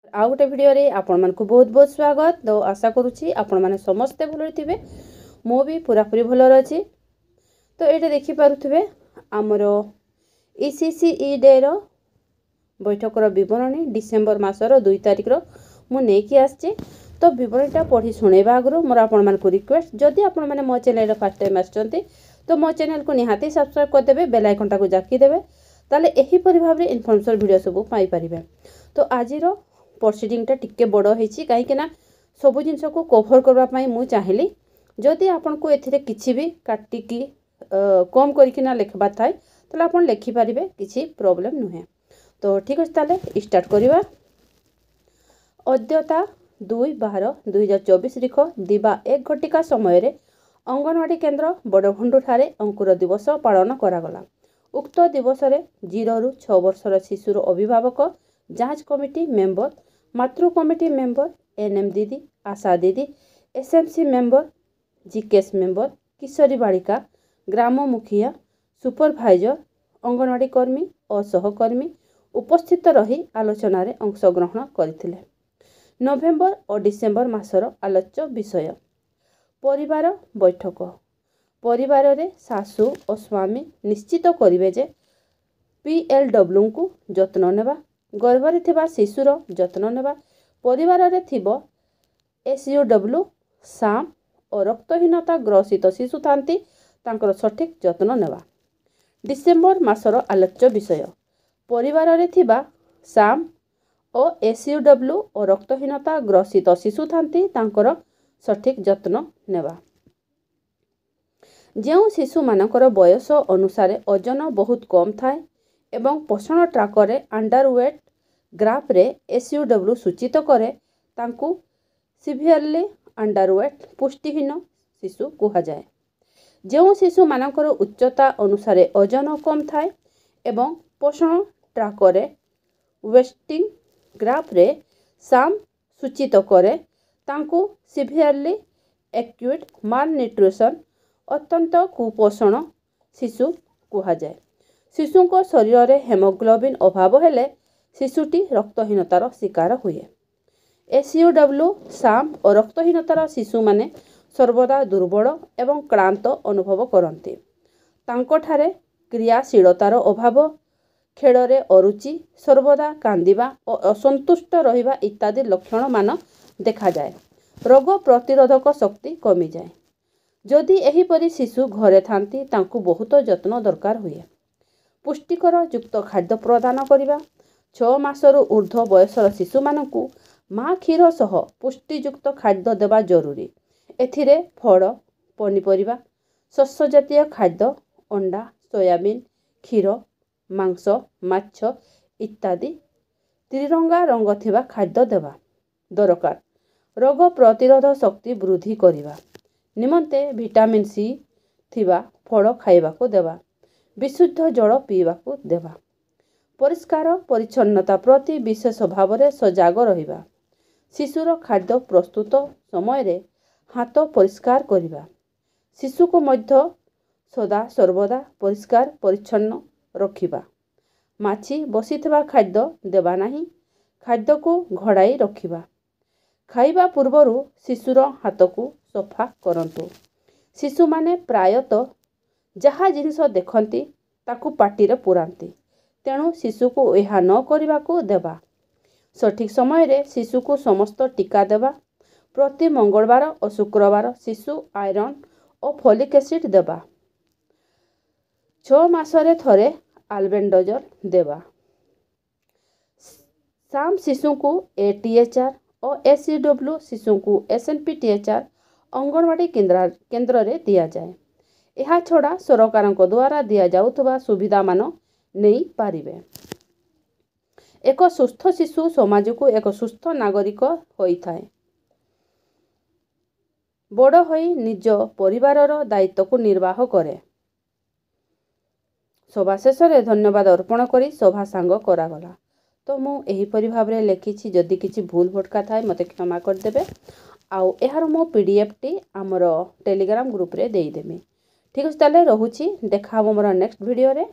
आउ गोटे भिडियो रे आपण मानकु बहुत बहुत स्वागत। तो आशा करूची आपण माने समस्ते भल थिबे। मो भी पूरा पूरी भल अछि। तो एटा देखि पारुथिबे हमर ईसीसीई डे रो बैठक रो विवरणी डिसेंबर मासर 2 तारिख रो मु नै कि आछी। तो विवरणीटा पढ़ी सुनेबा आगरो मोर आपण मानकु रिक्वेस्ट, जदि आपण माने मो चैनल रो फर्स्ट टाइम आछंती तो मो चैनल को निहाती सब्सक्राइब कर देबे, बेल आइकन टाको जाकी देबे, ताले एही परि भाबरे इन्फॉर्मेशन वीडियो सब पाई परिबे। तो आजि रो प्रोसीडिंगटा टिके बड़ होईची काहे कि ना सब जिंस को कवर करबा पई मु चाहेली। जदि आपण को एथिरे किछि भी काटी की कम करिकि ना लिखबा थाय ताले आपण लिखि परिबे, किछि प्रॉब्लम नुहे। तो ठीक अछि, ताले स्टार्ट करिबा। अद्यता 2/12/2024 रिख दिबा 1 घटिका समय रे अंगनवाड़ी केन्द्र बड़भंडु ठारे अंकुर दिवस पालन करागला। उक्त दिवस रे 0 रु 6 वर्षर शिशुर अभिभावक, जांच कमिटी मेंबर, मातृ कमिटी मेंबर, एनएम दीदी, आशा दीदी, एसएमसी मेंबर, जीकेएस मेंबर, किशोरी बालिका, ग्राम मुखिया, सुपरभाइजर, अंगनवाड़ी कर्मी और सहकर्मी उपस्थित रही आलोचना रे अंशग्रहण करथिले। नवेम्बर और डिसेम्बर मासर आलोच्य विषय परिवार बैठक। परिवार रे सासू और स्वामी निश्चित करिवे जे पीएलडब्ल्यू को जत्न नेबा, गर्भरे थिबा शिशुर जत्न नेबा, परिवार रे थिबो एसयूडब्ल्यू साम और रक्तहीनता ग्रसित शिशु थांती तांकर सठिक जत्न नेबा। डिसेम्बर मासर आलोच्य विषय परिवार रे थिबा साम और एसयूडब्ल्यू और रक्तहीनता ग्रसित शिशु थांती तांकर सठिक जत्न नेबा। जेउ शिशु मानकर बयस अनुसार ओजन बहुत कम थाए एवं पोषण ट्राकर अंडरवेट ग्राफ रे एसयूडब्ल्यू सूचित करे, तांकु सिवियरली अंडरवेट पुष्टिहीन शिशु कहा जाए। जेउ शिशु मानकर उच्चता अनुसार ओजन कम थाए एवं पोषण ट्राकर वेस्टिंग ग्राफ रे साम सूचित करे, तांकु सिवियरली एक्यूट माल न्यूट्रिशन अत्यंत कुपोषण शिशु कहा जाए। शिशु को शरीर रे हेमोग्लोबिन अभाव हेले शिशुटी रक्तहीनतार शिकार हुए। एसयूडब्ल्यू साम और रक्तहीनतार शिशु माने सर्वदा दुर्बल एवं क्लांत अनुभव करते। तांकोठारे क्रियाशीलतार अभाव, खेଳରେ अरुचि, सर्वदा कांदिबा और असंतुष्ट रहिबा इत्यादि लक्षण मान देखा जाए। रोग प्रतिरोधक शक्ति कमी जाए। जदि एही परि शिशु घरे थांती तांकु बहुत जत्न दरकार हुए। पुष्टिकर युक्त खाद्य प्रदान करिबा। 6 मासरु ऊर्ध्व बयसर शिशु मानकु माँ क्षीर सह पुष्टियुक्त खाद्य देवा जरूरी। एथिरे फल, पनीपरिबा, शस्य जातीय खाद्य, अंडा, सोयाबीन, क्षीर, मांस, माछ इत्यादि त्रिरंगा रंग थिबा खाद्य देवा दरकार। रोग प्रतिरोध शक्ति वृद्धि करिबा निमंते विटामिन सी थिबा फल खाइबाको देवा। विशुद्ध जल पीबाको देवा। परिष्कार परिच्छन्नता प्रति विशेष भाव में सजग रहिबा। शिशुर खाद्य प्रस्तुत समय रे हाथ परिष्कार करिबा। शिशु को मध्य सदा सर्वदा परिष्कार परिच्छन्न रखिबा। माछी बसिथिबा खाद्य देबा नाही। खाद्य को घोड़ाई रखिबा। खाइबा पूर्वरु शिशुर हाथ को सफा करंतु। शिशु माने प्रायतः जहा जिनिस देखंती ताकु पाटी रे पुरांती, तेणु शिशु को यह न करिबाको देबा। सठिक समय रे शिशु को समस्त टीका देबा। प्रति मंगलवार और शुक्रवार शिशु आयरन और फोलिक एसिड देबा। 6 मासरे थरे आल्बेंडोजल देबा। साम शिशु को एटीएचआर और एसयूडब्ल्यू शिशु को एसएनपीटीएचआर अंगनवाड़ी केन्द्र रे दिया जाए। यह छड़ा सरकार द्वारा दिया जाउथबा सुविधा मान नहीं पारिबे। एक सुस्थ शिशु समाज को एक सुस्थ नागरिक होइथाए। बड़ होई निज परिवारर दायित्व को निर्वाह करे। सभा शेष रे धन्यवाद अर्पण करी सभा सांग करागला। तो मु एही परि भाबरे लेखिछि, जदि किछि भूल भटका थाए मते क्षमा कर देबे। आउ एहार मो पीडीएफ टी हमर टेलीग्राम ग्रुप रे देई देबे। ठीक अछि, ताले रहुछि, देखा हमर नेक्स्ट वीडियो रे।